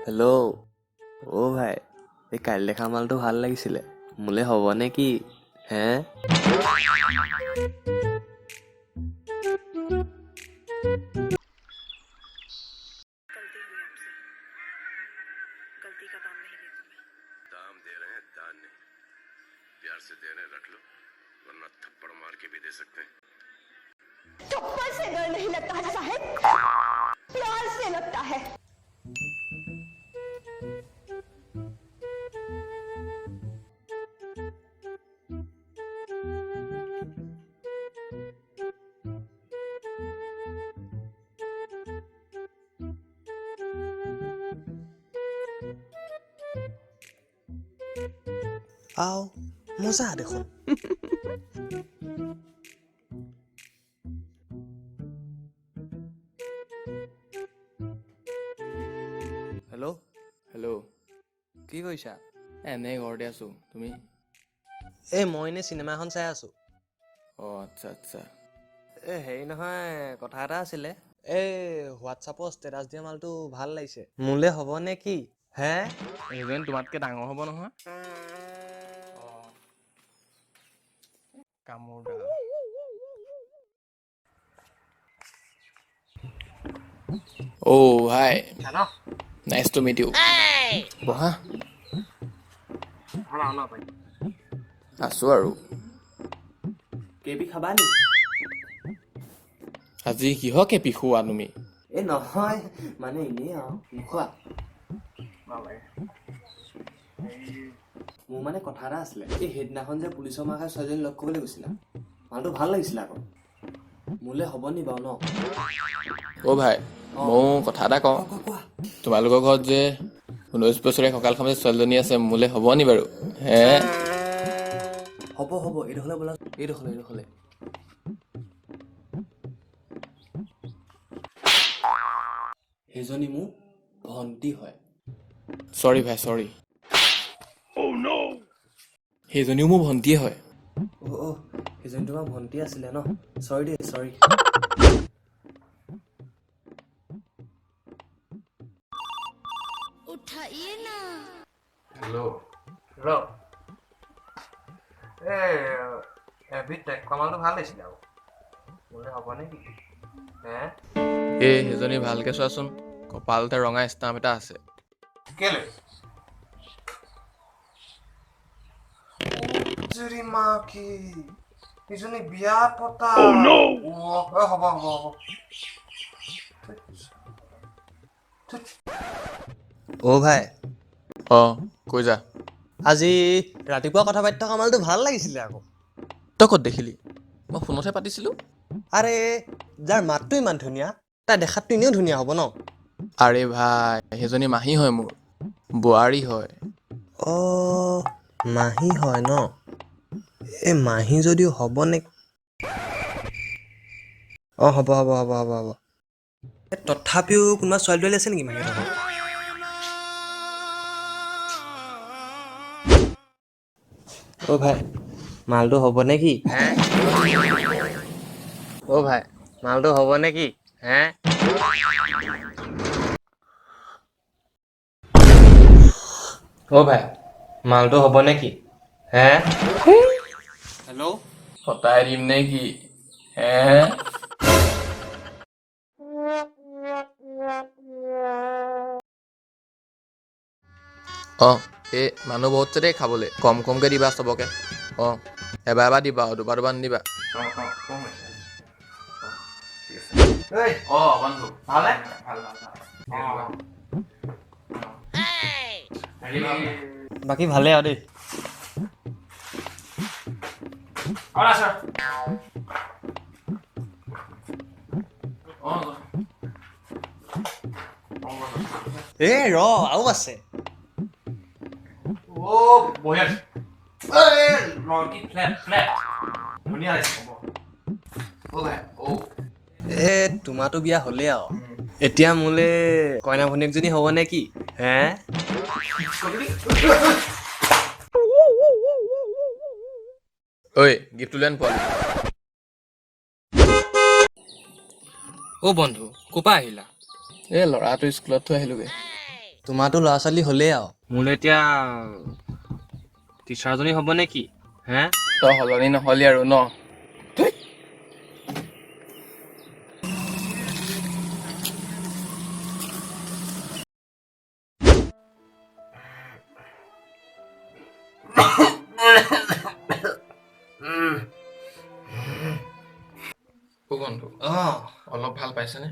Hello'. অ' ভাই, এই কাইলৈ দেখা মালটো ভাল লাগিছিলে, মোলে হ'ব নে কি? হে? गलती हुई हमसे गलती का दाम नहीं लेती मैं दाम दे रहे हैं दान नहीं प्यार से दे रहे हैं रख लो वरना थप्पड़ मार के भी दे सकते हैं थप्पड़ से डर नहीं लगता है साहब, प्यार से लगता है। आओ मजा देखो। হেল্ল'। হেল্ল'। কি কৰিছা? এনেই ঘৰতে আছো, তুমি? মই এনে চিনেমা এখন চাই আছো। অঁ আচ্ছা আচ্ছা। হেৰি নহয়, কথা এটা আছিলে। হোৱাটছআপৰ ষ্টেটাছ দিয়া মালটো ভাল লাগিছে, মোলে হ'ব নে কি? হে? এইজন তোমাতকৈ ডাঙৰ হ'ব নহয়। কামোৰ দা। অ' হাই, নাইচ টু মিট ইউ। বহা। আছো আৰু। কেপি খাবা নি? আজি কিহৰ কেপি খোৱা তুমি? এই নহয়, মানে এনেই আৰু নোখোৱা? মোৰ মানে কথা এটা আছিলে। এই সেইদিনাখন যে পুলিচৰ মাৰ খাই ছোৱালীজনী লগ কৰিবলৈ গৈছিলা, মালটো ভাল লাগিছিলে আকৌ। মোলে হ'ব নি বাৰু ন? অ' ভাই, ময়ো কথা এটা কওঁ। তোমালোকৰ ঘৰত যে 19 বছৰীয়া কঁকাল খামে ছোৱালীজনী আছে, মোলে হ'ব নি বাৰু? হে? হ'ব হ'ব, এইডোখৰলৈ বোলা, এইডোখৰলৈ। সেইজনী মোৰ ভণ্টি হয়। চৰি ভাই, চৰি। সেইজনীও মোৰ ভণ্টিয়ে হয়। অ' সেইজনী তোমাৰ ভণ্টি আছিলে ন? চৰি দেই, চৰি। उठाइए ना। হেল্ল'। কামালটো ভাল লাগিছিলে আৰু মোলে হ'ব নে কি? হে? সেইজনী ভালকে চোৱাচোন, কপালতে ৰঙা ষ্টাম্প এটা আছে। কেলে? জুৰি মা কি ইজনী বিয়া পতা। হ'ব। অ' ভাই, অঁ কৈ যা। আজি ৰাতিপুৱা কথা পাতি থকা মালটো ভাল লাগিছিলে আকৌ। তই ক'ত দেখিলি? মই ফোনতহে পাতিছিলোঁ। আৰে যাৰ মাতটো ইমান ধুনীয়া, তাৰ দেখাতটো এনেও ধুনীয়া হ'ব ন? আৰে ভাই, সেইজনী মাহী হয় মোৰ, বোৱাৰী হয়। অ' মাহী হয় ন? এই মাহী যদিও হ'ব নে? অঁ হ'ব। তথাপিও কোনোবা ছোৱালী তোৱালী আছে নেকি মাহীহঁতৰ ঘৰত? অ' ভাই, মালটো হ'ব নে কি? হে? অ' ভাই, মালটো হ'ব নে কি? হে? অ' ভাই, মালটো হ'ব নে কি? হে? হেল্ল'। ফটাই দিম নে কি? হে? অঁ এই মানুহ বহুত আছে দেই খাবলৈ, কমকৈ দিবা চবকে। অঁ এবাৰ দিবা আৰু দুবাৰ নিদিবা। অঁ বন্ধু ভালে? বাকী ভালে আৰু দেই। আৰু আছে। তোমাৰতো বিয়া হ'লেই আৰু এতিয়া মোলে কইনা ভনীয়েকজনী হ'ব নে কি? হে? ঐ গিফ্টটো লেন পোৱালি অ' বন্ধু ক'পা আহিলা? এই ল'ৰাটো স্কুলত থৈ আহিলোগৈ তোমাৰতো ল'ৰা ছোৱালী হ'লেই আৰু মোলৈ এতিয়া টিচাৰজনী হ'ব নে কি? হে তই সলনি নহ'লি আৰু ন অ' বন্ধু অলপ ভাল পাইছেনে?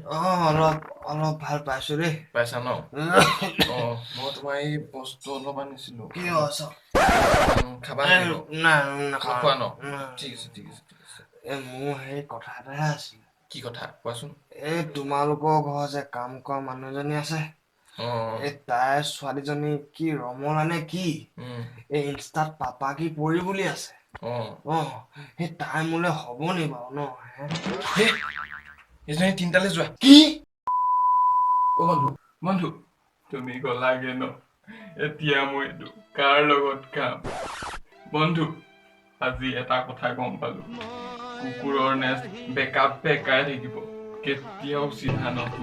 অলপ ভাল পাইছো দেই পাইছা ন মই তোমাৰ এই বস্তু অলপ আনিছিলো কি হৈছে খাবা খোৱা ন ঠিক আছে ঠিক আছে ঠিক আছে মোৰ সেই কথা এটাহে আছিলে কি কথা কোৱাচোন এই তোমালোকৰ ঘৰ যে কাম কৰা মানুহজনী আছে এই তাইৰ ছোৱালীজনী কি ৰমলা নে কি এই ইনষ্টাত পাপা কি পৰি বুলি আছে সেই তাই মোলে হ'ব নি বাৰু ন এইজনী তিনটালৈ যোৱা কি অ বন্ধু বন্ধু তুমি গলাগে ন এতিয়া মই এইটো কাৰ লগত খাম বন্ধু আজি এটা কথা গম পালো কুকুৰৰ নেচ বেকাই থাকিব কেতিয়াও চিধা নহয়